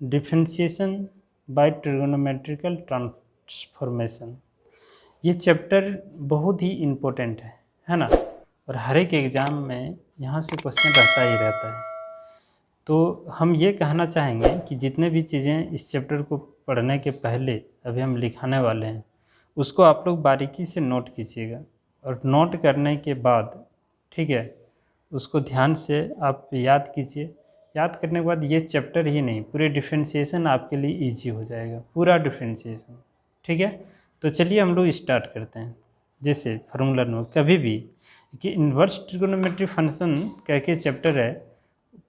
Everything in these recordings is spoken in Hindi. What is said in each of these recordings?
Differentiation by trigonometrical transformation. ये चैप्टर बहुत ही इम्पोर्टेंट है ना, और हर एक एग्ज़ाम में यहाँ से क्वेश्चन रहता ही रहता है। तो हम ये कहना चाहेंगे कि जितने भी चीज़ें इस चैप्टर को पढ़ने के पहले अभी हम लिखाने वाले हैं, उसको आप लोग बारीकी से नोट कीजिएगा, और नोट करने के बाद ठीक है, उसको ध्यान से आप याद कीजिए। याद करने के बाद ये चैप्टर ही नहीं, पूरे डिफरेंशिएशन आपके लिए इजी हो जाएगा, पूरा डिफरेंशिएशन। ठीक है, तो चलिए हम लोग स्टार्ट करते हैं। जैसे फार्मूला नोट कभी भी कि इन्वर्स ट्रिगोनोमेट्री फंक्शन कह के चैप्टर है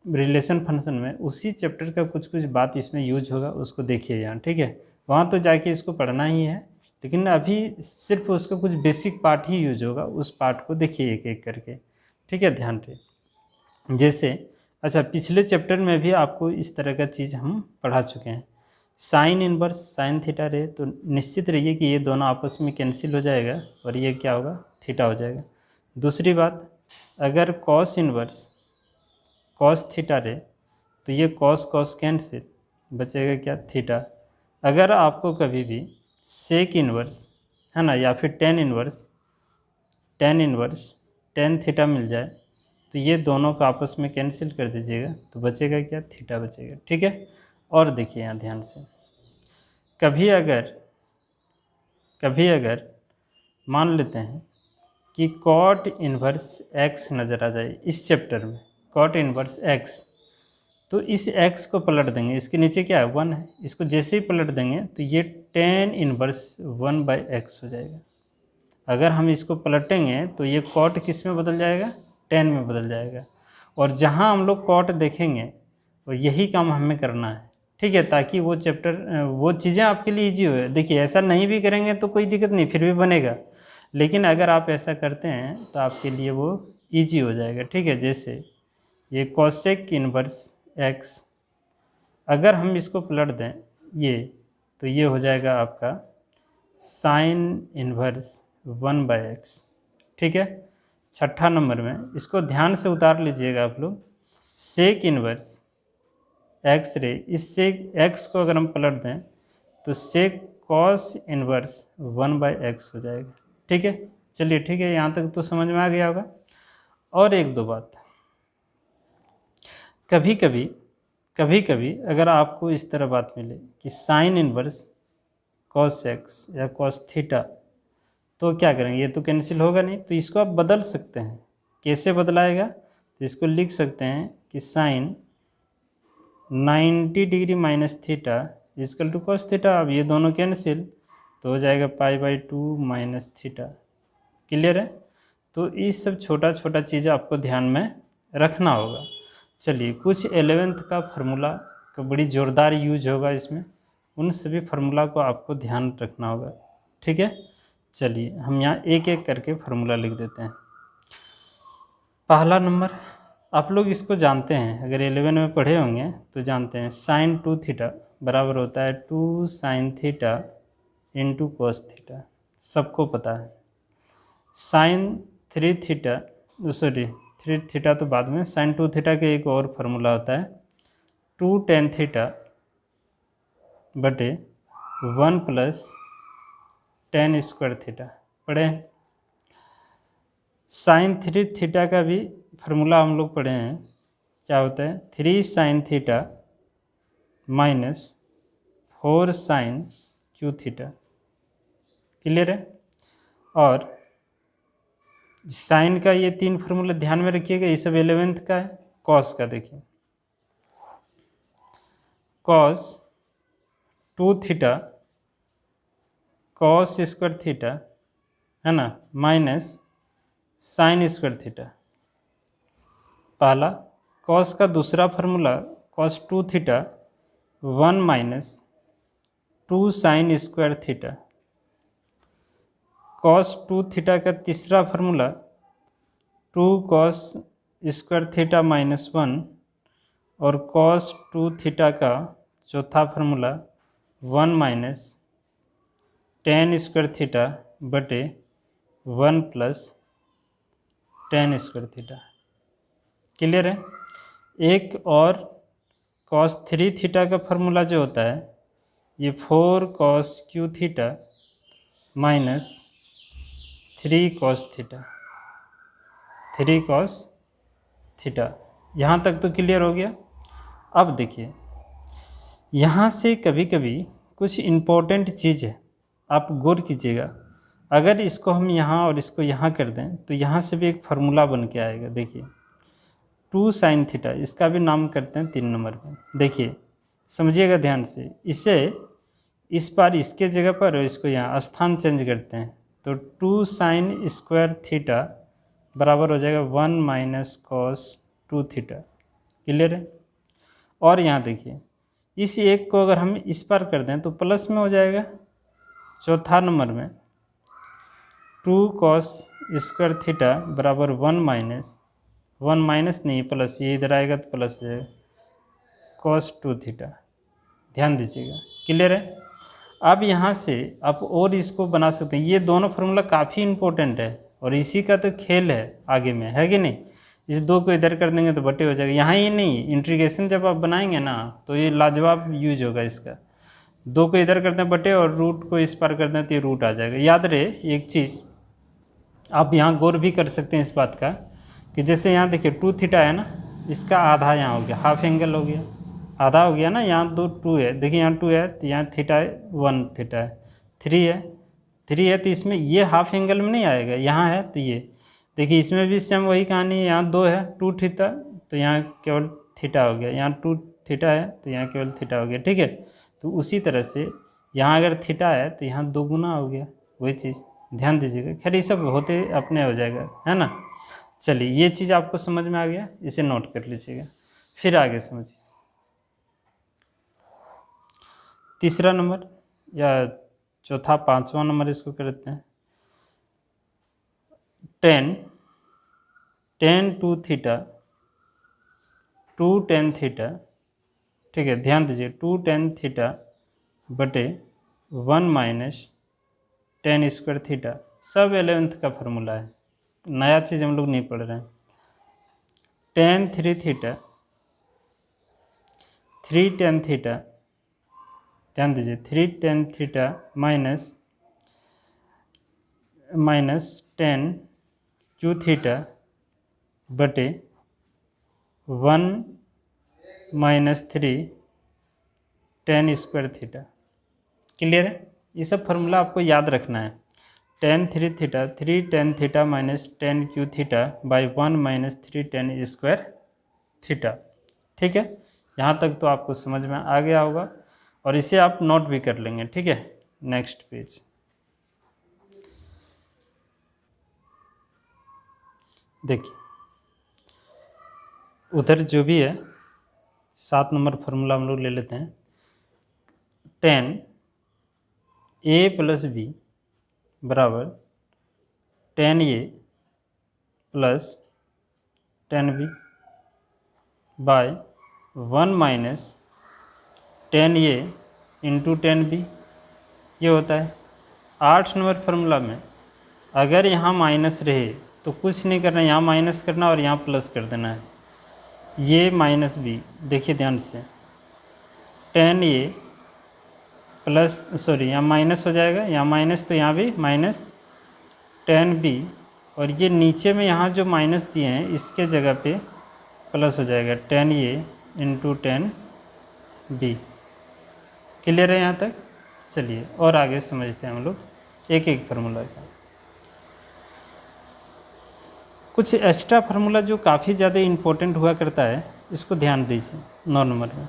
रिलेशन फंक्शन में, उसी चैप्टर का कुछ कुछ बात इसमें यूज होगा, उसको देखिए यहाँ। ठीक है, वहाँ तो जाके इसको पढ़ना ही है, लेकिन अभी सिर्फ उसका कुछ बेसिक पार्ट ही यूज होगा, उस पार्ट को देखिए एक एक करके। ठीक है, ध्यान से। जैसे अच्छा, पिछले चैप्टर में भी आपको इस तरह का चीज़ हम पढ़ा चुके हैं। साइन इनवर्स साइन थीटा रे, तो निश्चित रहिए कि ये दोनों आपस में कैंसिल हो जाएगा और ये क्या होगा, थीटा हो जाएगा। दूसरी बात, अगर कॉस इनवर्स कॉस थीटा रे, तो ये कॉस कॉस कैंसिल, बचेगा क्या, थीटा। अगर आपको कभी भी सेक इनवर्स है ना, या फिर टेन इनवर्स टेन थीटा मिल जाए, तो ये दोनों को आपस में कैंसिल कर दीजिएगा, तो बचेगा क्या, थीटा बचेगा। ठीक है, और देखिए यहाँ ध्यान से, कभी अगर मान लेते हैं कि कॉट इन्वर्स एक्स नज़र आ जाए इस चैप्टर में, कॉट इन्वर्स एक्स, तो इस एक्स को पलट देंगे, इसके नीचे क्या है, 1 है, इसको जैसे ही पलट देंगे तो ये टेन इन्वर्स 1/x हो जाएगा। अगर हम इसको पलटेंगे तो ये कॉट किस में बदल जाएगा, टेन में बदल जाएगा। और जहाँ हम लोग कॉट देखेंगे और यही काम हमें करना है। ठीक है, ताकि वो चैप्टर वो चीज़ें आपके लिए ईजी हो। देखिए, ऐसा नहीं भी करेंगे तो कोई दिक्कत नहीं, फिर भी बनेगा, लेकिन अगर आप ऐसा करते हैं तो आपके लिए वो ईजी हो जाएगा। ठीक है, जैसे ये कॉसेक इन्वर्स एक्स, अगर हम इसको पलट दें ये, तो ये हो जाएगा आपका साइन इन्वर्स 1/x। ठीक है, छठा नंबर में इसको ध्यान से उतार लीजिएगा आप लोग, सेक इन्वर्स एक्स रे, इस सेक एक्स को अगर हम पलट दें तो सेक कॉस इन्वर्स 1/x हो जाएगा। ठीक है, चलिए ठीक है, यहाँ तक तो समझ में आ गया होगा। और एक दो बात, कभी कभी अगर आपको इस तरह बात मिले कि साइन इन्वर्स कॉस एक्स या कॉस थीटा, तो क्या करेंगे, ये तो कैंसिल होगा नहीं, तो इसको आप बदल सकते हैं। कैसे बदलाएगा, तो इसको लिख सकते हैं कि sine 90 degree minus theta is equal to cos theta. अब ये दोनों कैंसिल, तो हो जाएगा π/2 माइनस थीटा। क्लियर है, तो ये सब छोटा छोटा चीज़ आपको ध्यान में रखना होगा। चलिए, कुछ 11th का फार्मूला का बड़ी ज़ोरदार यूज होगा इसमें, उन सभी फार्मूला को आपको ध्यान रखना होगा। ठीक है, चलिए हम यहाँ एक एक करके फार्मूला लिख देते हैं। पहला नंबर, आप लोग इसको जानते हैं, अगर 11 में पढ़े होंगे तो जानते हैं, साइन 2 थीटा बराबर होता है 2 sine theta into cos theta, सबको पता है। साइन 3 थीटा, सॉरी 3 थीटा तो बाद में, साइन 2 थीटा का एक और फार्मूला होता है 2 टेन थीटा बटे 1 प्लस टेन स्क्वायर थीटा, पढ़े हैं। साइन 3 थीटा का भी फार्मूला हम लोग पढ़े हैं, क्या होता है, 3 sine theta minus 4 sine cube theta. Clear है, और साइन का ये 3 फार्मूला ध्यान में रखिएगा, ये सब 11th का है। कॉस का देखिए, cos 2 theta cos square theta है ना, माइनस साइन स्क्वायर थीटा, पहला। कॉस का दूसरा formula cos 2 theta 1 minus 2 sine square theta. Cos 2 theta का तीसरा formula 2 cos square theta minus 1, और कॉस 2 थीटा का चौथा formula 1 minus ten square theta बटे 1 plus tan square theta. Clear है, एक और कॉस 3 थीटा का फार्मूला जो होता है ये 4 cos Q theta minus 3 cos theta, 3 cos theta. यहाँ तक तो क्लियर हो गया। अब देखिए यहाँ से कभी कभी कुछ इम्पोर्टेंट चीज़ है, आप गौर कीजिएगा। अगर इसको हम यहाँ और इसको यहाँ कर दें तो यहाँ से भी एक फार्मूला बन के आएगा। देखिए 2 साइन थीटा, इसका भी नाम करते हैं 3 नंबर में। देखिए समझिएगा ध्यान से, इसे इस बार इसके जगह पर और इसको यहाँ स्थान चेंज करते हैं तो 2 साइन स्क्वायर थीटा बराबर हो जाएगा 1 माइनस कॉस 2 थीटा। क्लियर है। और यहाँ देखिए इस एक को अगर हम इस पार कर दें तो प्लस में हो जाएगा। चौथा नंबर में 2 कॉस स्क्वायर थीटा बराबर 1 माइनस नहीं प्लस, ये इधर आएगा तो प्लस हो जाएगा कॉस 2 थीटा। ध्यान दीजिएगा। क्लियर है। अब यहाँ से आप और इसको बना सकते हैं। ये दोनों फार्मूला काफ़ी इम्पोर्टेंट है और इसी का तो खेल है आगे में, है कि नहीं। इस 2 को इधर कर देंगे तो बटे हो जाएगा। यहाँ ही नहीं, इंटीग्रेशन जब आप बनाएंगे ना तो ये लाजवाब यूज होगा इसका। 2 को इधर कर दें बटे और रूट को इस पार कर दें तो ये रूट आ जाएगा। याद रहे एक चीज़, आप यहाँ गौर भी कर सकते हैं इस बात का कि जैसे यहाँ देखिए 2 थीटा है ना, इसका आधा यहाँ हो गया, हाफ एंगल हो गया, आधा हो गया ना। यहाँ 2 है, देखिए यहाँ 2 है तो यहाँ थीटा है 1 थीटा है, 3 है तो इसमें ये हाफ एंगल में नहीं आएगा, यहाँ है तो ये देखिए इसमें भी सेम वही कहानी है। यहाँ 2 है 2 थीटा तो यहाँ केवल थीटा हो गया, यहाँ 2 थीटा है तो यहाँ केवल थीटा हो गया। ठीक है। तो उसी तरह से यहाँ अगर थीटा है तो यहाँ 2 गुना हो गया, वही चीज़ ध्यान दीजिएगा। खैर ये सब होते अपने हो जाएगा, है ना। चलिए ये चीज़ आपको समझ में आ गया, इसे नोट कर लीजिएगा। फिर आगे समझिए तीसरा नंबर या चौथा 5वां नंबर इसको करते हैं। Ten 2 theta 2 tan theta. ठीक है, ध्यान दीजिए 2 टेन थीटा बटे 1 माइनस टेन स्क्वायर थीटा। सब 11th का फार्मूला है, नया चीज़ हम लोग नहीं पढ़ रहे हैं। टेन 3 थीटा 3 टेन थीटा, ध्यान दीजिए 3 tan theta minus ten Q theta बटे 1 minus 3 ten square theta. Clear है। ये सब फार्मूला आपको याद रखना है। Ten 3 theta 3 tan theta minus ten Q theta by 1 minus 3 ten square theta. ठीक है, यहाँ तक तो आपको समझ में आ गया होगा और इसे आप नोट भी कर लेंगे। ठीक है, नेक्स्ट पेज। देखिए उधर जो भी है 7 नंबर फार्मूला हम लोग ले लेते हैं। टेन ए प्लस बी बराबर ten A plus ten B by 1 minus ten A into ten B. ये होता है 8 नंबर फार्मूला में। अगर यहाँ माइनस रहे तो कुछ नहीं करना, यहाँ माइनस करना और यहाँ प्लस कर देना है। ये माइनस बी, देखिए ध्यान से, टेन ए प्लस सॉरी यहाँ माइनस हो जाएगा, यहाँ माइनस तो यहाँ भी माइनस टेन बी, और ये नीचे में यहाँ जो माइनस दिए हैं इसके जगह पे प्लस हो जाएगा ten A into ten B. Clear है यहाँ तक। चलिए और आगे समझते हैं हम लोग एक एक फार्मूला का। कुछ एक्स्ट्रा फार्मूला जो काफ़ी ज़्यादा इम्पोर्टेंट हुआ करता है, इसको ध्यान दीजिए। 9 नंबर में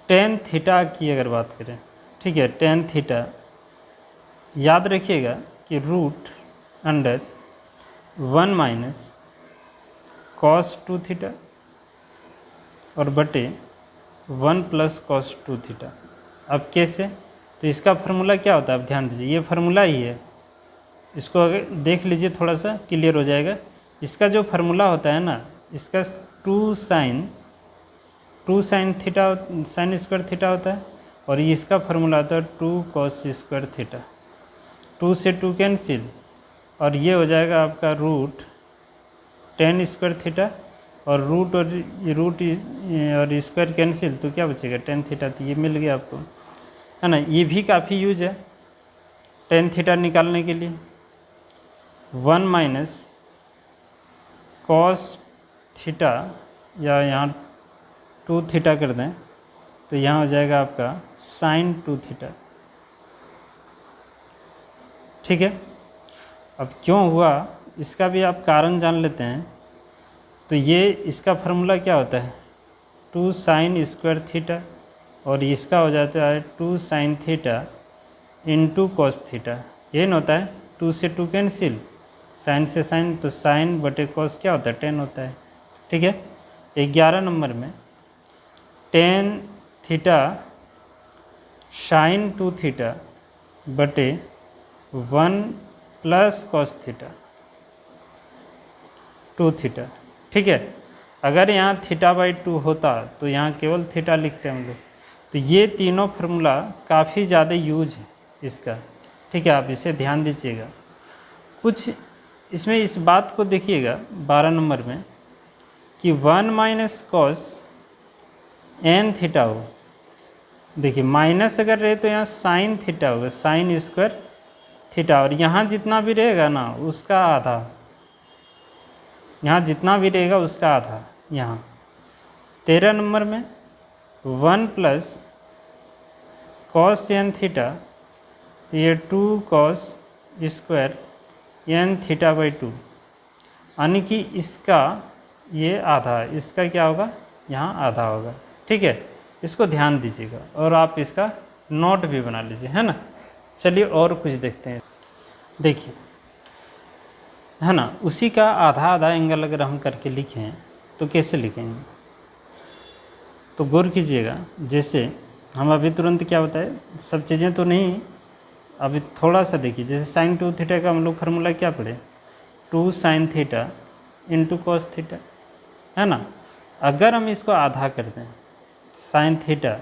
टेन थीटा की अगर बात करें, ठीक है, टेन थीटा याद रखिएगा कि root under 1 minus cos 2 theta और बटे 1 प्लस कॉस 2 थीटा। अब कैसे, तो इसका फार्मूला क्या होता है, आप ध्यान दीजिए, ये फार्मूला ही है, इसको अगर देख लीजिए थोड़ा सा क्लियर हो जाएगा। इसका जो फार्मूला होता है ना, इसका 2 sine theta sine square theta होता है और ये इसका फार्मूला होता है 2 कॉस स्क्वायर थीटा। 2 से 2 कैंसिल और ये हो जाएगा आपका रूट टेन स्क्वायर थीटा और रूट और स्क्वायर कैंसिल, तो क्या बचेगा टेन थीटा, तो ये मिल गया आपको, है ना। ये भी काफ़ी यूज है टेन थीटा निकालने के लिए। 1 माइनस कॉस थीटा, या यहाँ 2 थीटा कर दें तो यहाँ हो जाएगा आपका साइन 2 थीटा। ठीक है, अब क्यों हुआ इसका भी आप कारण जान लेते हैं। तो ये इसका फार्मूला क्या होता है 2 साइन स्क्वायर थीटा, और इसका हो जाता है 2 sine theta into cos theta. ये न होता है 2 से 2 कैंसिल, साइन से साइन, तो साइन बटे कॉस क्या होता है 10 होता है। ठीक है, 11 नंबर में टेन थीटा साइन 2 थीटा बटे 1 प्लस कॉस थीटा 2 थीटा। ठीक है, अगर यहाँ थीटा बाई 2 होता तो यहाँ केवल थीटा लिखते हैं हम लोग। तो ये तीनों फार्मूला काफ़ी ज़्यादा यूज है इसका। ठीक है, आप इसे ध्यान दीजिएगा। कुछ इसमें इस बात को देखिएगा 12 नंबर में कि 1 माइनस कॉस एन थीटा हो। देखिए माइनस अगर रहे तो यहाँ साइन थीटा होगा, साइन स्क्वायर थीटा, और यहाँ जितना भी रहेगा ना उसका आधा, यहाँ जितना भी रहेगा उसका आधा। यहाँ 13 नंबर में 1 प्लस कॉस एन थीटा, तो ये 2 cos square n theta by 2, यानी कि इसका ये आधा, इसका क्या होगा यहाँ आधा होगा। ठीक है, इसको ध्यान दीजिएगा और आप इसका नोट भी बना लीजिए, है ना। चलिए और कुछ देखते हैं। देखिए, है ना, उसी का आधा आधा एंगल अगर हम करके लिखें तो कैसे लिखेंगे, तो गौर कीजिएगा। जैसे हम अभी तुरंत क्या बताए, सब चीज़ें तो नहीं, अभी थोड़ा सा देखिए। जैसे साइन 2 थीटा का हम लोग फार्मूला क्या पढ़े 2 sine theta into cos theta, है ना। अगर हम इसको आधा कर दें साइन थीटा,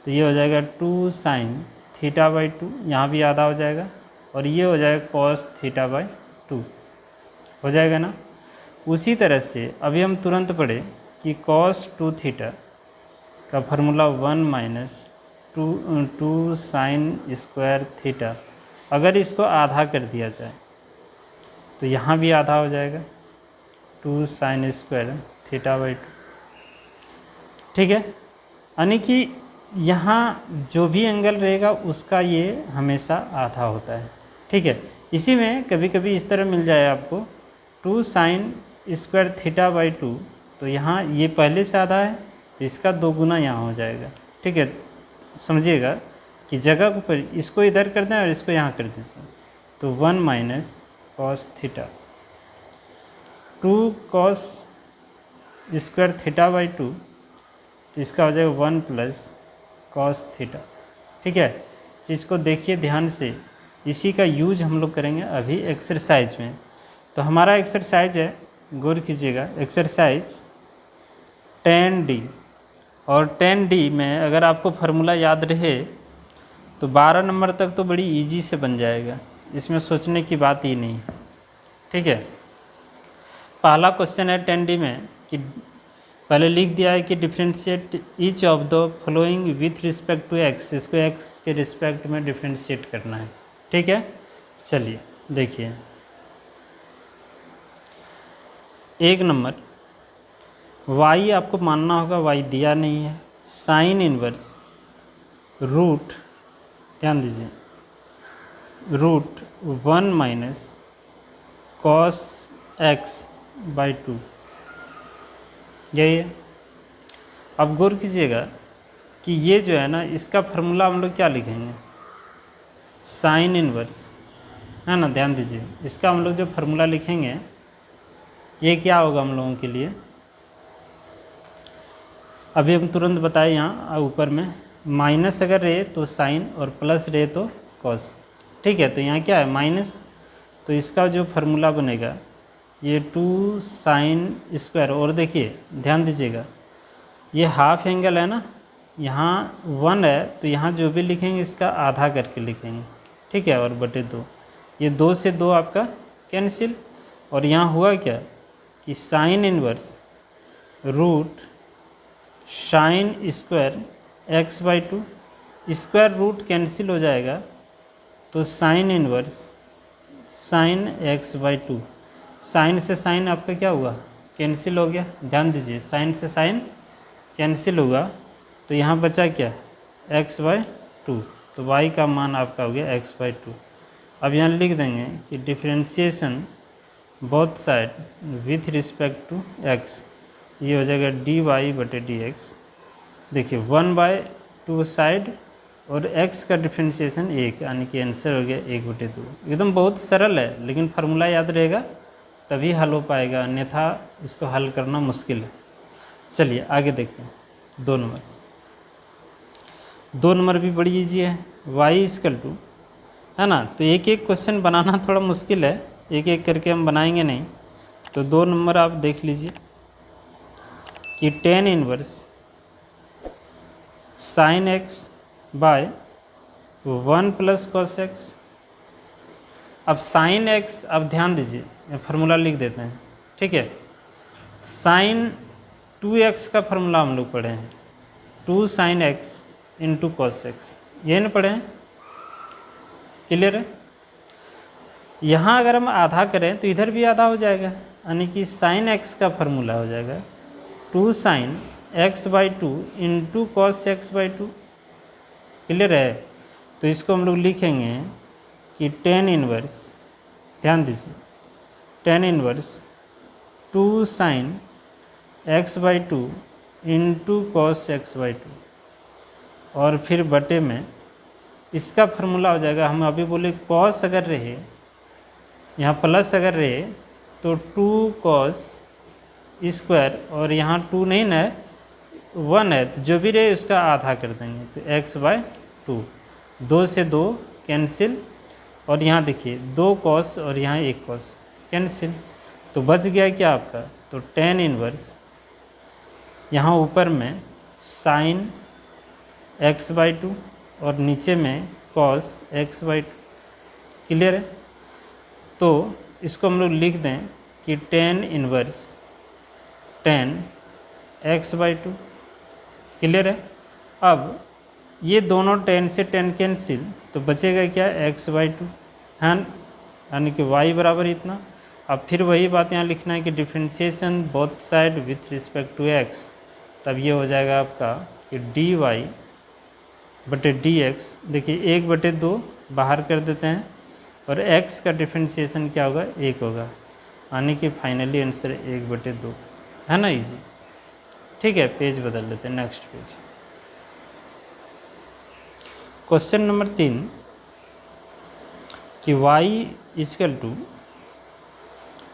तो ये हो जाएगा 2 साइन थीटा बाई 2, यहाँ भी आधा हो जाएगा, और ये हो जाएगा कॉस थीटा बाई 2, हो जाएगा ना। उसी तरह से अभी हम तुरंत पढ़े कि कॉस 2 थीटा का formula 1 minus 2 sine square theta. अगर इसको आधा कर दिया जाए तो यहाँ भी आधा हो जाएगा 2 साइन स्क्वायर थीटा बाई 2। ठीक है, यानी कि यहाँ जो भी एंगल रहेगा उसका ये हमेशा आधा होता है। ठीक है, इसी में कभी कभी इस तरह मिल जाए आपको 2 साइन स्क्वायर थीटा बाई 2, तो यहाँ ये पहले से आधा है तो इसका 2 गुना यहाँ हो जाएगा। ठीक है, समझिएगा कि जगह पर इसको इधर कर दें और इसको यहाँ कर दीजिए, तो 1 minus cos theta 2 cos square theta by 2, तो इसका हो जाएगा 1 प्लस कॉस थीटा। ठीक है, चीज़ को देखिए ध्यान से, इसी का यूज हम लोग करेंगे अभी एक्सरसाइज में। तो हमारा एक्सरसाइज है, गौर कीजिएगा, एक्सरसाइज 10D। और 10D में अगर आपको फार्मूला याद रहे तो 12 नंबर तक तो बड़ी इजी से बन जाएगा, इसमें सोचने की बात ही नहीं। ठीक है, पहला क्वेश्चन है 10D में कि पहले लिख दिया है कि differentiate each of the following with respect to x, इसको एक्स के रिस्पेक्ट में डिफ्रेंशिएट करना है। ठीक है, चलिए देखिए 1 नंबर y आपको मानना होगा, y दिया नहीं है, साइन इनवर्स रूट, ध्यान दीजिए, root 1 minus cos x by 2, यही है। अब गौर कीजिएगा कि ये जो है ना इसका फार्मूला हम लोग क्या लिखेंगे साइन इनवर्स, है ना। ध्यान दीजिए, इसका हम लोग जो फार्मूला लिखेंगे ये क्या होगा हम लोगों के लिए, अभी हम तुरंत बताए यहाँ ऊपर में माइनस अगर रहे तो साइन और प्लस रहे तो कॉस। ठीक है, तो यहाँ क्या है माइनस, तो इसका जो फार्मूला बनेगा ये 2 साइन स्क्वायर, और देखिए ध्यान दीजिएगा ये हाफ एंगल है ना, यहाँ 1 है तो यहाँ जो भी लिखेंगे इसका आधा करके लिखेंगे। ठीक है, और बटे 2, ये 2 से 2 आपका कैंसिल, और यहाँ हुआ क्या कि sine inverse root sine square x by two, square root cancel हो जाएगा तो sine inverse sine x by two, sine से साइन आपका क्या हुआ, कैंसिल हो गया। ध्यान दीजिए, साइन से साइन कैंसिल हुआ तो यहाँ बचा क्या, एक्स बाई टू, तो y का मान आपका हो गया एक्स बाई टू। अब यहाँ लिख देंगे कि differentiation both side with respect to x, ये हो जाएगा dy बटे dx। देखिए 1/2 साइड और x का डिफ्रेंशिएशन 1, यानी कि आंसर हो गया 1/2। एकदम बहुत सरल है, लेकिन फार्मूला याद रहेगा तभी हल हो पाएगा, अन्यथा इसको हल करना मुश्किल है। चलिए आगे देखते हैं। 2 नंबर, 2 नंबर भी बड़ी ईजी है, y = है ना। तो एक एक क्वेश्चन बनाना थोड़ा मुश्किल है, एक एक करके हम बनाएंगे नहीं। तो 2 नंबर आप देख लीजिए कि tan inverse sine x by 1 + cos x। अब साइन एक्स, अब ध्यान दीजिए फार्मूला लिख देते हैं, ठीक है। साइन 2x का फार्मूला हम लोग पढ़े हैं, 2 sin x × cos x, ये ना पढ़े हैं, क्लियर है। यहाँ अगर हम आधा करें तो इधर भी आधा हो जाएगा, यानी कि साइन एक्स का फार्मूला हो जाएगा 2 sin x/2 × cos x/2, clear है। तो इसको हम लोग लिखेंगे कि tan इनवर्स, ध्यान दीजिए, tan inverse 2 sin x/2 × cos x/2, और फिर बटे में इसका फार्मूला हो जाएगा, हम अभी बोले cos अगर रहे, यहाँ प्लस अगर रहे तो 2 cos स्क्वायर, और यहाँ 2 नहीं ना 1 है, तो जो भी रहे उसका आधा कर देंगे, तो x/2, 2 से 2 कैंसिल, और यहाँ देखिए 2 cos और यहाँ 1 cos कैंसिल, तो बच गया क्या आपका, तो tan इनवर्स यहाँ ऊपर में साइन x/2 और नीचे में cos x/2, क्लियर है। तो इसको हम लोग लिख दें कि tan inverse tan x/2, clear है। अब ये दोनों tan से tan कैंसिल, तो बचेगा क्या, x/2 है, यानी कि y बराबर इतना। अब फिर वही बात यहाँ लिखना है कि differentiation both side with respect to x, तब ये हो जाएगा आपका कि dy बटे dx, देखिए 1/2 बाहर कर देते हैं, और x का डिफ्रेंशिएशन क्या होगा, 1 होगा, यानी कि फाइनली आंसर 1/2 है ना, इजी। ठीक है, पेज बदल लेते हैं, नेक्स्ट पेज। क्वेश्चन नंबर 3 कि y =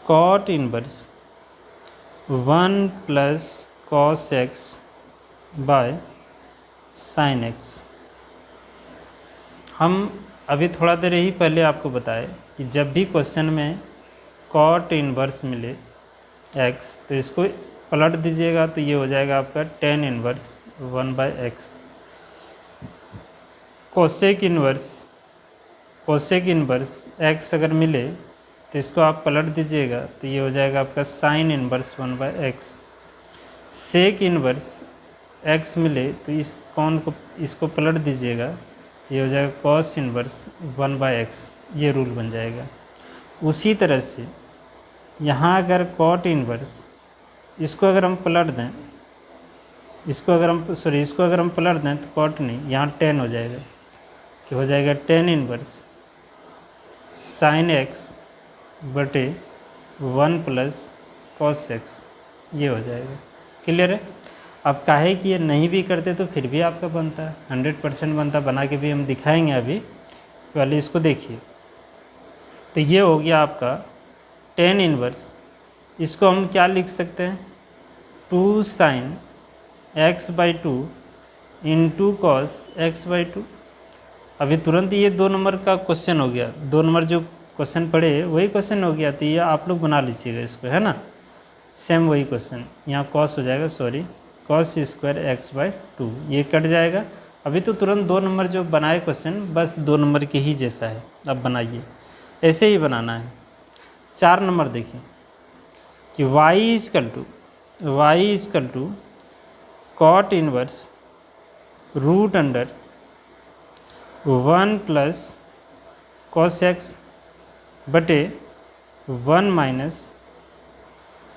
cot inverse 1 + cos x by sin x। हम अभी थोड़ा देर ही पहले आपको बताए कि जब भी क्वेश्चन में cot इनवर्स मिले x, तो इसको पलट दीजिएगा, तो ये हो जाएगा आपका tan inverse 1/x। Cosec inverse x अगर मिले तो इसको आप पलट दीजिएगा, तो ये हो जाएगा आपका sine inverse 1/x। Sec inverse x मिले तो इस कौन को, इसको पलट दीजिएगा, तो ये हो जाएगा कॉस इनवर्स 1/x, ये रूल बन जाएगा। उसी तरह से यहाँ अगर कॉट इनवर्स, इसको अगर हम पलट दें, इसको अगर हम पलट दें तो कॉट नहीं, यहाँ tan हो जाएगा, कि हो जाएगा tan इनवर्स साइन x बटे 1 + cos x, ये हो जाएगा, क्लियर है। अब काहे कि ये नहीं भी करते तो फिर भी आपका बनता है, 100% बनता, बना के भी हम दिखाएंगे। अभी पहले इसको देखिए, तो ये हो गया आपका tan इनवर्स, इसको हम क्या लिख सकते हैं, 2 sin x/2 × cos x/2। अभी तुरंत ये 2 नंबर का क्वेश्चन हो गया, 2 नंबर जो क्वेश्चन पढ़े वही क्वेश्चन हो गया, तो ये आप लोग बना लीजिएगा इसको, है ना, सेम वही क्वेश्चन। यहाँ cos हो जाएगा, cos स्क्वायर x/2, ये कट जाएगा। अभी तो तुरंत 2 नंबर जो बनाए क्वेश्चन, बस 2 नंबर के ही जैसा है, अब बनाइए, ऐसे ही बनाना है। 4 नंबर देखिए कि y is equal to cot inverse root under 1 plus cos x बटे 1 माइनस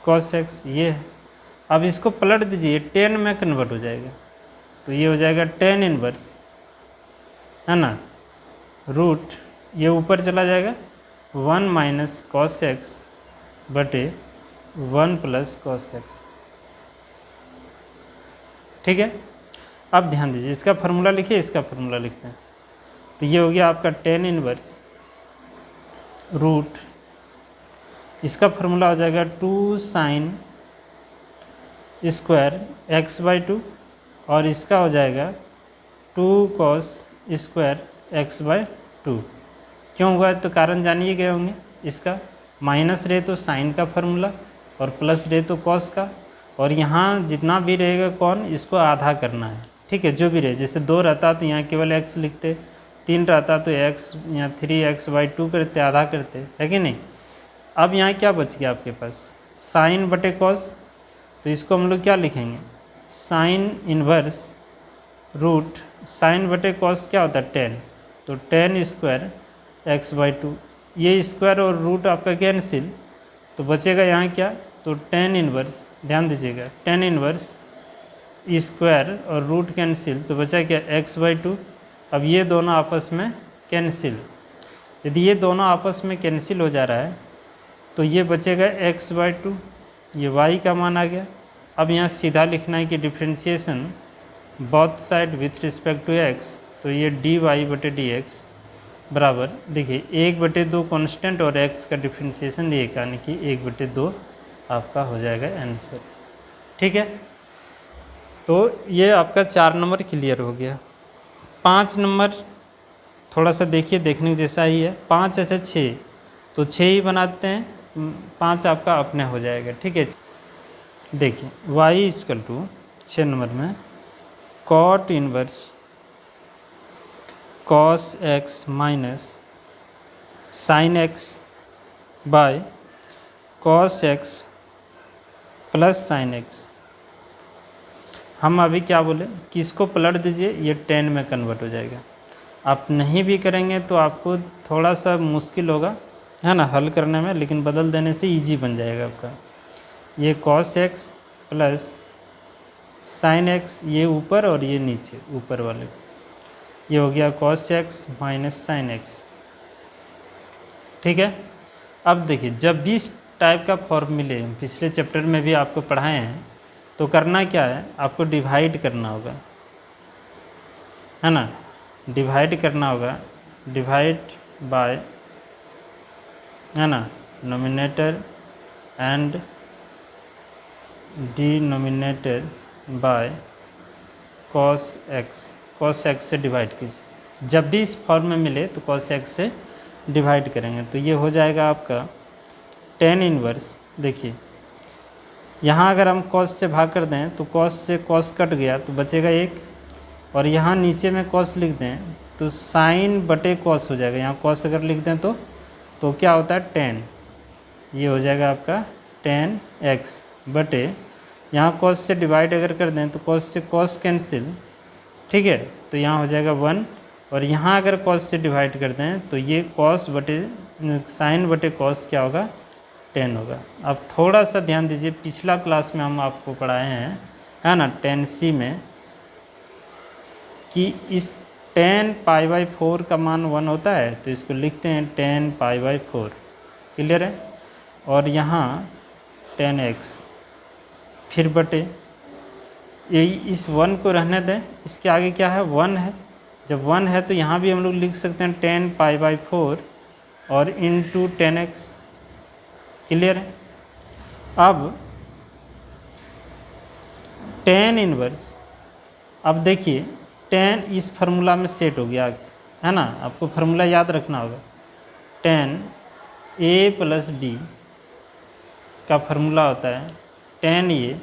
कॉस एक्स, ये है। अब इसको पलट दीजिए, टेन में कन्वर्ट हो जाएगा, तो ये हो जाएगा टेन इनवर्स, है ना, रूट ये ऊपर चला जाएगा 1 माइनस कॉस एक्स बटे 1 प्लस कॉस एक्स। ठीक है, अब ध्यान दीजिए, इसका फार्मूला लिखिए, इसका फार्मूला लिखते हैं। तो ये हो गया आपका टेन इनवर्स रूट, इसका फार्मूला हो जाएगा 2 साइन स्क्वायर एक्स बाई 2, और इसका हो जाएगा 2 कॉस स्क्वायर एक्स बाई 2। क्यों हुआ है तो कारण जानिए गए होंगे। इसका माइनस रहे तो साइन का फार्मूला और प्लस रहे तो कॉस का, और यहाँ जितना भी रहेगा कौन, इसको आधा करना है। ठीक है, जो भी रहे, जैसे 2 रहता तो यहाँ केवल x लिखते, 3 रहता तो x यहाँ 3x बाई 2 करते, आधा करते, है कि नहीं। अब यहाँ क्या बच गया आपके पास, साइन बटे कॉस, तो इसको हम लोग क्या लिखेंगे, साइन इन्वर्स रूट साइन बटे कॉस क्या होता है 10, तो 10 स्क्वायर एक्स बाई 2, ये स्क्वायर और रूट आपका कैंसिल, तो बचेगा यहाँ क्या, तो 10 इन्वर्स, ध्यान दीजिएगा 10 इन्वर्स स्क्वायर और रूट कैंसिल, तो बचा क्या एक्स बाई 2। अब ये दोनों आपस में कैंसिल, यदि ये दोनों आपस में कैंसिल हो जा रहा है तो ये बचेगा एक्स बाई 2, ये y का मान आ गया। अब यहाँ सीधा लिखना है कि differentiation both side with respect to x, तो ये dy बटे dx बराबर, देखिए 1/2 कांस्टेंट और x का डिफ्रेंशिएशन दिए, यानी कि 1/2 आपका हो जाएगा आंसर। ठीक है, तो ये आपका 4 नंबर क्लियर हो गया। 5 नंबर थोड़ा सा देखिए, देखने जैसा ही है। 5 अच्छा 6, तो 6 ही बनाते हैं, 5 आपका अपने हो जाएगा। ठीक है, देखिए y इजकल टू 6 नंबर में cot inverse cos x minus sine x by cos x plus sine x. हम अभी क्या बोले कि इसको पलट दीजिए, ये 10 में कन्वर्ट हो जाएगा। आप नहीं भी करेंगे तो आपको थोड़ा सा मुश्किल होगा, है ना, हल करने में, लेकिन बदल देने से इजी बन जाएगा आपका। ये cos x plus sine x, ये ऊपर और ये नीचे ऊपर वाले, ये हो गया cos x minus sine x. ठीक है, अब देखिए जब भी इस टाइप का फॉर्म मिले, पिछले चैप्टर में भी आपको पढ़ाए हैं, तो करना क्या है, आपको डिवाइड करना होगा, है ना, डिवाइड करना होगा, डिवाइड बाय, है ना, nominator and denominator by cos x से डिवाइड कीजिए। जब भी इस फॉर्म में मिले तो कॉस एक्स से डिवाइड करेंगे, तो ये हो जाएगा आपका 10 इनवर्स। देखिए यहाँ अगर हम कॉस से भाग कर दें तो कॉस से कॉस कट गया तो बचेगा 1, और यहाँ नीचे में कॉस लिख दें तो साइन बटे कॉस हो जाएगा। यहाँ कॉस अगर लिख दें तो क्या होता है 10, ये हो जाएगा आपका 10x बटे, यहाँ कॉस से डिवाइड अगर कर दें तो कॉस से कॉस कैंसिल, ठीक है, तो यहाँ हो जाएगा 1, और यहाँ अगर कॉस से डिवाइड कर दें तो ये कॉस बटे साइन बटे कॉस क्या होगा 10 होगा। अब थोड़ा सा ध्यान दीजिए, पिछला क्लास में हम आपको पढ़ाए हैं, है ना, 10C में, कि इस 10 π/4 का मान 1 होता है, तो इसको लिखते हैं 10 π/4, क्लियर है, और यहाँ 10x फिर बटे, ये इस 1 को रहने दें, इसके आगे क्या है 1 है, जब 1 है तो यहाँ भी हम लोग लिख सकते हैं 10 π/4 और इंटू 10x, क्लियर है। अब 10 इनवर्स, अब देखिए 10 इस फार्मूला में सेट हो गया, है ना, आपको फार्मूला याद रखना होगा, 10 a प्लस b का फार्मूला होता है 10a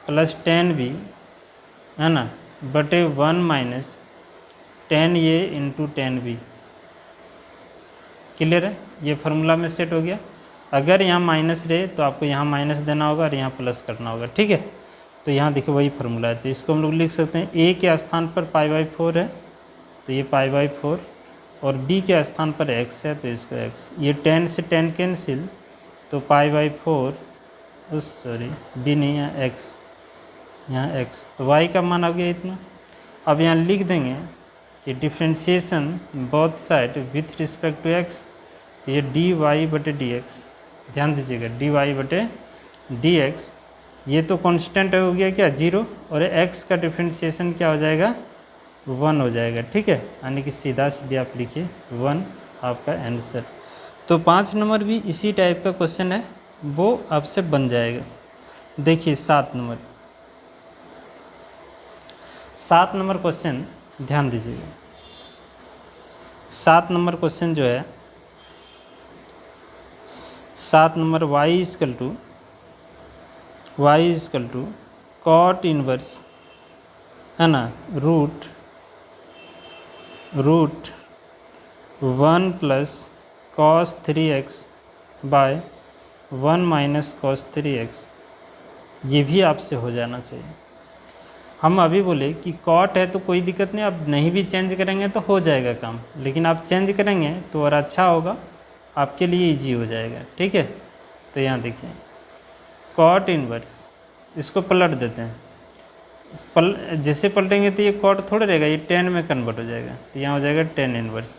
प्लस 10b, है ना, बटे 1 minus 10a into 10b, clear है, ये फार्मूला में सेट हो गया। अगर यहाँ माइनस रहे तो आपको यहाँ माइनस देना होगा और यहाँ प्लस करना होगा, ठीक है। तो यहाँ देखिए वही फार्मूला है, तो इसको हम लोग लिख सकते हैं a के स्थान पर π/4 है तो ये π/4, और b के स्थान पर x है तो इसको x, ये 10 से 10 कैंसिल तो π/4 सॉरी b नहीं है x, यहाँ x, तो y का मान आ गया इतना। अब यहाँ लिख देंगे कि differentiation both side with respect to x, तो ये dy/dx, ध्यान दीजिएगा dy/dx, ये तो कांस्टेंट हो गया क्या 0, और x का डिफ्रेंशिएशन क्या हो जाएगा 1 हो जाएगा, ठीक है। यानी कि सीधा सीधे आप लिखिए 1 आपका आंसर। तो 5 नंबर भी इसी टाइप का क्वेश्चन है, वो आपसे बन जाएगा। देखिए 7 नंबर क्वेश्चन ध्यान दीजिएगा। 7 नंबर क्वेश्चन जो है, 7 number y is equal to cot inverse, है ना, root 1 plus cos 3x by 1 minus cos 3x, ये भी आपसे हो जाना चाहिए। हम अभी बोले कि कॉट है तो कोई दिक्कत नहीं, आप नहीं भी चेंज करेंगे तो हो जाएगा काम, लेकिन आप चेंज करेंगे तो और अच्छा होगा, आपके लिए इजी हो जाएगा, ठीक है। तो यहाँ देखिए कॉट इनवर्स, इसको पलट देते हैं, जैसे पलटेंगे तो ये कॉट थोड़ा रहेगा, ये 10 में कन्वर्ट हो जाएगा, तो यहाँ हो जाएगा 10 इनवर्स,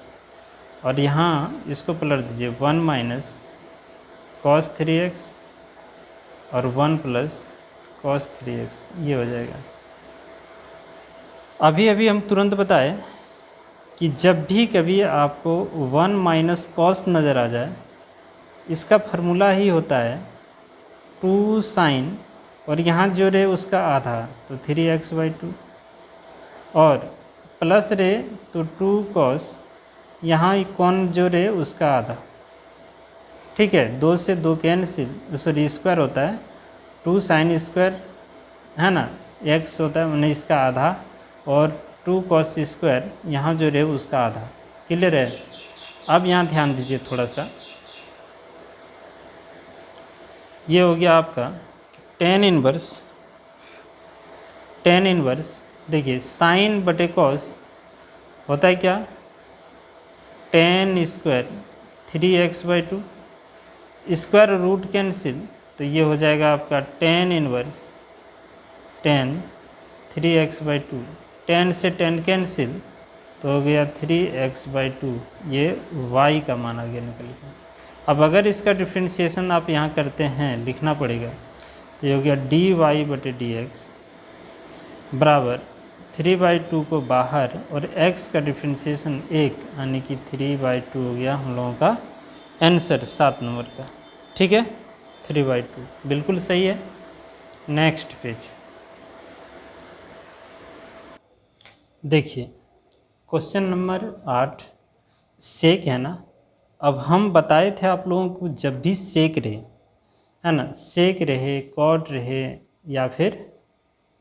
और यहाँ इसको पलट दीजिए 1 माइनस cos 3x और 1 प्लस cos 3x, ये हो जाएगा। अभी हम तुरंत बताए कि जब भी कभी आपको 1 माइनस कॉस नज़र आ जाए, इसका फार्मूला ही होता है 2 साइन, और यहाँ जो रहे उसका आधा तो 3x/2, और प्लस रहे तो 2 कॉस, यहाँ कौन जो रहे उसका आधा, ठीक है। 2 से 2 कैंसिल, सॉरी स्क्वायर होता है, 2 साइन स्क्वायर है ना, x होता है मैंने इसका आधा, और 2 कॉस स्क्वायर यहाँ जो रहे उसका आधा, क्लियर है। अब यहाँ ध्यान दीजिए थोड़ा सा, ये हो गया आपका tan इनवर्स, देखिए साइन बटे कॉस होता है क्या, tan square 3x/2, square root cancel, तो ये हो जाएगा आपका tan इनवर्स tan 3x/2, 10 से 10 कैंसिल तो हो गया 3x/2, ये y का मान आ गया निकल के। अब अगर इसका डिफ्रेंशिएशन आप यहाँ करते हैं, लिखना पड़ेगा, तो ये हो गया dy/dx बराबर 3/2 को बाहर, और x का डिफ्रेंशिएशन 1, यानी कि 3/2 हो गया हम लोगों का आंसर 7 नंबर का, ठीक है। 3/2 बिल्कुल सही है। नेक्स्ट पेज देखिए, क्वेश्चन नंबर 8 सेक है ना। अब हम बताए थे आप लोगों को, जब भी सेक रहे, है ना, सेक रहे, कॉट रहे या फिर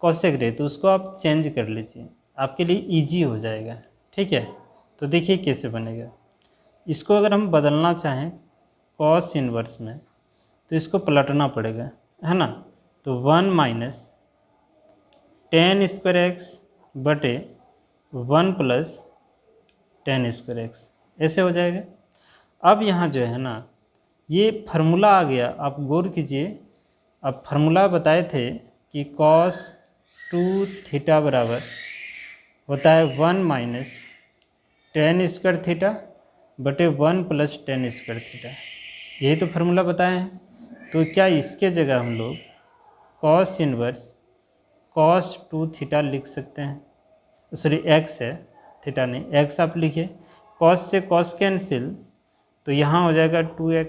कॉसेक रहे, तो उसको आप चेंज कर लीजिए, आपके लिए इजी हो जाएगा, ठीक है। तो देखिए कैसे बनेगा, इसको अगर हम बदलना चाहें कॉस इनवर्स में, तो इसको पलटना पड़ेगा, है ना। तो 1 माइनस tan स्क्वायर एक्स बटे 1 प्लस tan स्क्वायर एक्स, ऐसे हो जाएगा। अब यहाँ जो है ना, ये फार्मूला आ गया, आप गौर कीजिए। अब फार्मूला बताए थे कि cos 2 थीटा बराबर होता है 1 माइनस tan स्क्वायर थीटा बटे 1 प्लस tan स्क्वायर थीटा, यही तो फार्मूला बताए हैं। तो क्या इसके जगह हम लोग cos इनवर्स cos 2 थीटा लिख सकते हैं, सॉरी x है, थीटा नहीं, x आप लिखिए, cos से cos कैंसिल, तो यहाँ हो जाएगा 2x।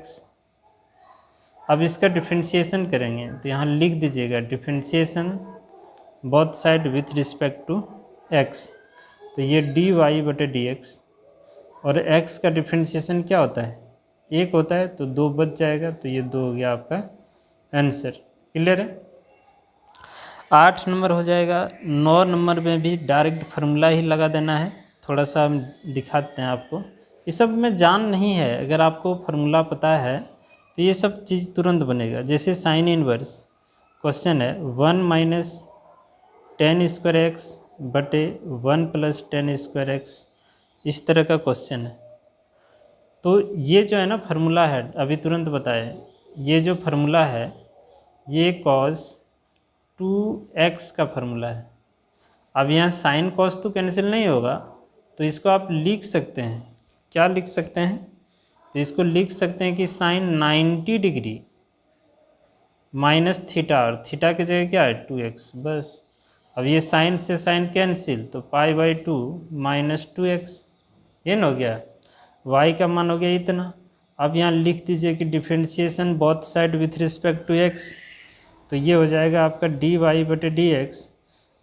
अब इसका डिफ्रेंशिएशन करेंगे, तो यहाँ लिख दीजिएगा differentiation both side with respect to x, तो ये dy/dx, और x का डिफ्रेंशिएशन क्या होता है, 1 होता है, तो 2 बच जाएगा, तो ये 2 हो गया आपका आंसर, क्लियर है। 8 नंबर हो जाएगा। 9 नंबर में भी डायरेक्ट फार्मूला ही लगा देना है, थोड़ा सा हम दिखाते हैं आपको, ये सब में जान नहीं है, अगर आपको फार्मूला पता है तो ये सब चीज़ तुरंत बनेगा। जैसे साइन इनवर्स क्वेश्चन है 1 माइनस टेन स्क्वायर एक्स बटे 1 प्लस टेन स्क्वायर एक्स, इस तरह का क्वेश्चन है। तो ये जो है ना फार्मूला है, अभी तुरंत बताए, ये जो फार्मूला है ये cos 2x का फार्मूला है। अब यहाँ साइन कॉस तो कैंसिल नहीं होगा, तो इसको आप लिख सकते हैं, क्या लिख सकते हैं, तो इसको लिख सकते हैं कि साइन 90 डिग्री माइनस थीटा, और थीटा की जगह क्या है 2x, बस। अब ये साइन से साइन कैंसिल, तो π/2 माइनस 2x, ये ना हो गया, y का मान हो गया इतना। अब यहाँ लिख दीजिए कि differentiation both side with respect to x, तो ये हो जाएगा आपका dy/dx,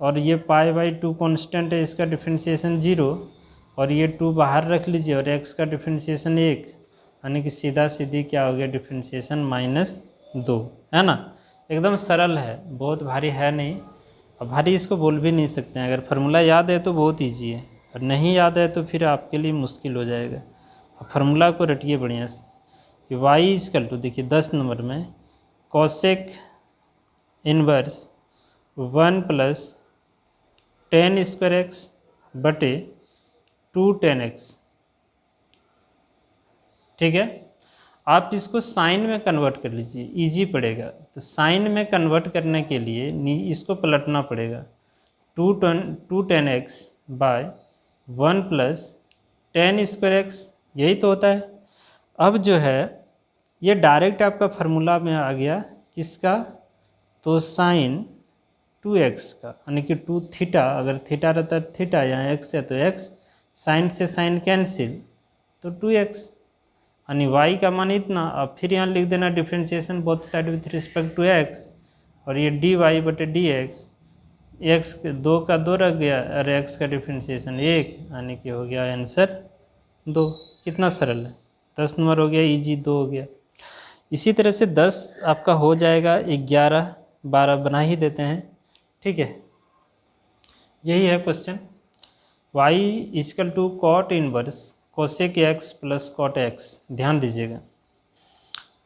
और ये π/2 कांस्टेंट है, इसका डिफ्रेंशिएशन 0, और ये 2 बाहर रख लीजिए, और x का डिफ्रेंशिएशन 1, यानी कि सीधा सीधी क्या हो गया डिफ्रेंशिएशन -2, है ना। एकदम सरल है, बहुत भारी है नहीं। अब भारी इसको बोल भी नहीं सकते हैं, अगर फार्मूला याद है तो बहुत ईजी है, और नहीं याद है तो फिर आपके लिए मुश्किल हो जाएगा। अब फार्मूला को रटिए बढ़िया से कि y = देखिए 10 नंबर में cosec inverse 1 plus tan square x बटे 2 tan x, ठीक है। आप इसको साइन में कन्वर्ट कर लीजिए, इजी पड़ेगा। तो साइन में कन्वर्ट करने के लिए इसको पलटना पड़ेगा, 2 tan x by 1 plus tan square x, यही तो होता है। अब जो है ये डायरेक्ट आपका फार्मूला में आ गया, किसका, तो साइन 2x का, यानी कि 2 थीटा, अगर थीटा रहता है थीटा, यहाँ x है तो x, साइन से साइन कैंसिल, तो 2x, यानी y का मान इतना। अब फिर यहाँ लिख देना differentiation both side with respect to x, और ये dy/dx, x 2 का 2 रख गया, और x का डिफ्रेंशिएशन 1, यानी कि हो गया आंसर 2। कितना सरल है, 10 नंबर हो गया इजी, 2 हो गया। इसी तरह से 10 आपका हो जाएगा, 11 12 बना ही देते हैं, ठीक है। यही है question, y = cot inverse cosec x plus cot x, ध्यान दीजिएगा।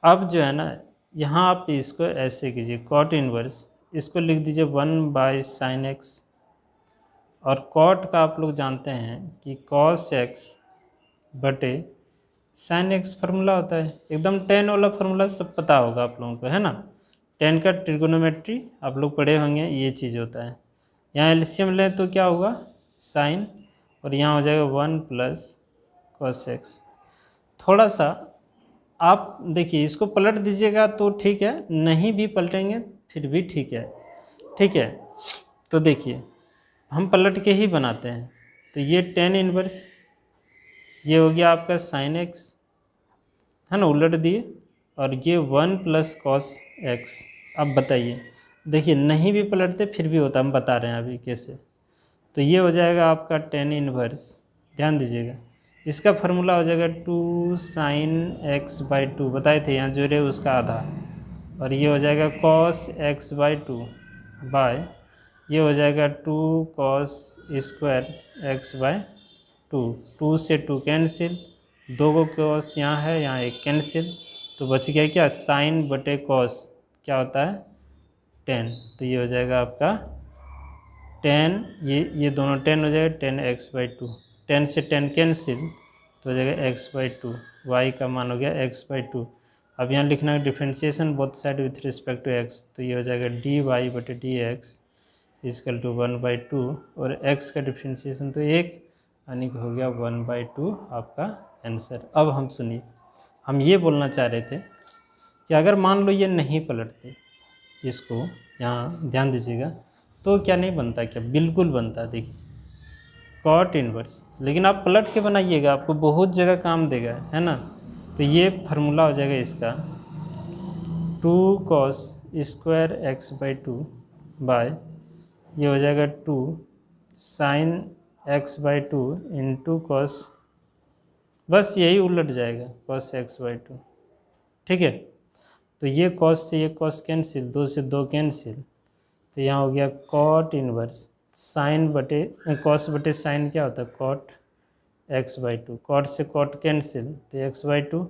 अब जो है ना यहाँ आप इसको ऐसे कीजिए, कॉट इनवर्स इसको लिख दीजिए 1/sin x, और कॉट का आप लोग जानते हैं कि cos x बटे sin x फार्मूला होता है, एकदम टेन वाला फार्मूला सब पता होगा आप लोगों को, है ना। टेन का ट्रिगोनोमेट्री आप लोग पढ़े होंगे, ये चीज़ होता है। यहाँ एलसीएम लें तो क्या होगा साइन, और यहाँ हो जाएगा 1 प्लस cos x। थोड़ा सा आप देखिए इसको पलट दीजिएगा तो ठीक है, नहीं भी पलटेंगे फिर भी ठीक है, ठीक है। तो देखिए हम पलट के ही बनाते हैं, तो ये टेन इनवर्स, ये हो गया आपका साइन x, है ना, उलट दिए, और ये 1 प्लस cos x। अब बताइए, देखिए नहीं भी पलटते फिर भी होता, हम बता रहे हैं अभी कैसे। तो ये हो जाएगा आपका टेन इनवर्स, ध्यान दीजिएगा, इसका फार्मूला हो जाएगा 2 sin x/2, बताए थे यहाँ जोड़े उसका आधा, और ये हो जाएगा cos x/2 बाय, ये हो जाएगा 2 cos स्क्वायर x/2, 2 से 2 कैंसिल, 2 को cos यहाँ है, यहाँ एक कैंसिल, तो बच गया क्या साइन बटे cos, क्या होता है 10। तो ये हो जाएगा आपका 10, ये दोनों 10 हो जाएगा, 10x/2, 10 से 10 कैंसिल, तो हो जाएगा x/2, y का मान हो गया x/2। अब यहाँ लिखना है differentiation both side with respect to x, तो ये हो जाएगा dy/dx = 1/2, और x का डिफ्रेंशिएशन तो 1, यानी कि हो गया 1/2 आपका आंसर। अब हम सुनिए, हम ये बोलना चाह रहे थे कि अगर मान लो ये नहीं पलटते इसको, यहाँ ध्यान दीजिएगा, तो क्या नहीं बनता, क्या बिल्कुल बनता। देखिए कॉट इनवर्स, लेकिन आप पलट के बनाइएगा, आपको बहुत जगह काम देगा, है ना। तो ये फार्मूला हो जाएगा इसका 2 cos स्क्वायर x/2 बाय, ये हो जाएगा 2 sin x/2 इंटू cos, बस यही उलट जाएगा cos x/2, ठीक है। तो ये cos से ये cos कैंसिल, 2 से 2 कैंसिल, तो यहाँ हो गया cot इनवर्स साइन बटे cos बटे साइन, क्या होता है cot x/2, cot से cot कैंसिल, तो x/2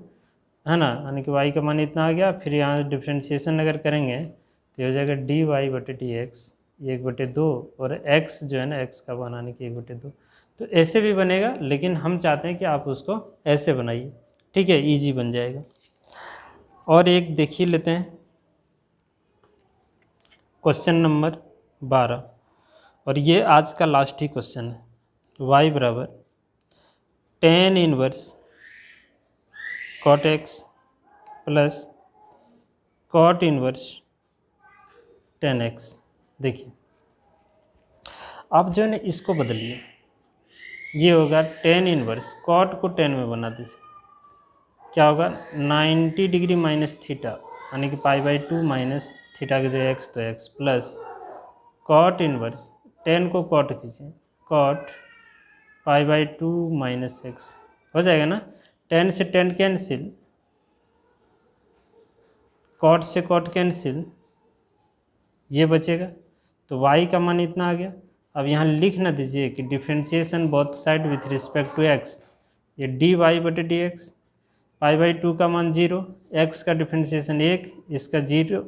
है ना, यानी कि y का मान इतना आ गया। फिर यहाँ डिफ्रेंशिएशन अगर करेंगे तो ये हो जाएगा dy बटे डी एक्स 1/2, और x जो है ना x का मान आने की 1/2। तो ऐसे भी बनेगा, लेकिन हम चाहते हैं कि आप उसको ऐसे बनाइए, ठीक है, इजी बन जाएगा। और एक देखिए लेते हैं क्वेश्चन नंबर 12, और ये आज का लास्ट ही क्वेश्चन है। y बराबर tan inverse cot x plus cot inverse tan x। देखिए आप जो है ना इसको बदलिए, ये होगा tan इनवर्स, cot को tan में बना दीजिए, क्या होगा 90 डिग्री माइनस थीटा, यानी कि π/2 माइनस थीटा की जगह x तो x, plus cot inverse tan को cot कीजिए, cot π/2 माइनस x हो जाएगा ना। tan से tan कैंसिल, cot से cot कैंसिल, ये बचेगा। तो y का मान इतना आ गया। अब यहाँ लिख ना दीजिए कि differentiation both side with respect to x, ये dy बटे डी एक्स, π/2 का मान 0, x का डिफ्रेंशिएशन 1, इसका 0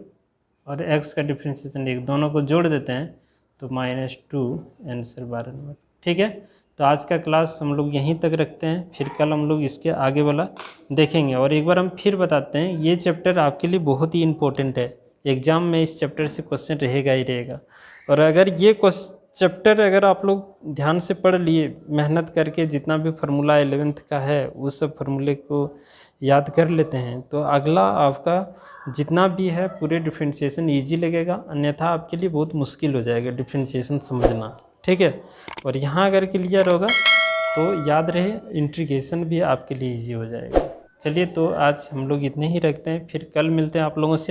और x का डिफ्रेंशिएशन 1, दोनों को जोड़ देते हैं तो -2, आंसर 12 नंबर। ठीक है, तो आज का क्लास हम लोग यहीं तक रखते हैं, फिर कल हम लोग इसके आगे वाला देखेंगे। और एक बार हम फिर बताते हैं, ये चैप्टर आपके लिए बहुत ही इम्पोर्टेंट है, एग्ज़ाम में इस चैप्टर से क्वेश्चन रहेगा ही रहेगा। और अगर ये चैप्टर अगर आप लोग ध्यान से पढ़ लिए, मेहनत करके जितना भी फार्मूला 11th का है उस सब फार्मूले को याद कर लेते हैं, तो अगला आपका जितना भी है पूरे डिफ्रेंशिएशन इजी लगेगा, अन्यथा आपके लिए बहुत मुश्किल हो जाएगा डिफ्रेंशिएशन समझना। ठीक है, और यहाँ अगर क्लियर होगा तो याद रहे इंटीग्रेशन भी आपके लिए इजी हो जाएगा। चलिए, तो आज हम लोग इतने ही रखते हैं, फिर कल मिलते हैं आप लोगों से।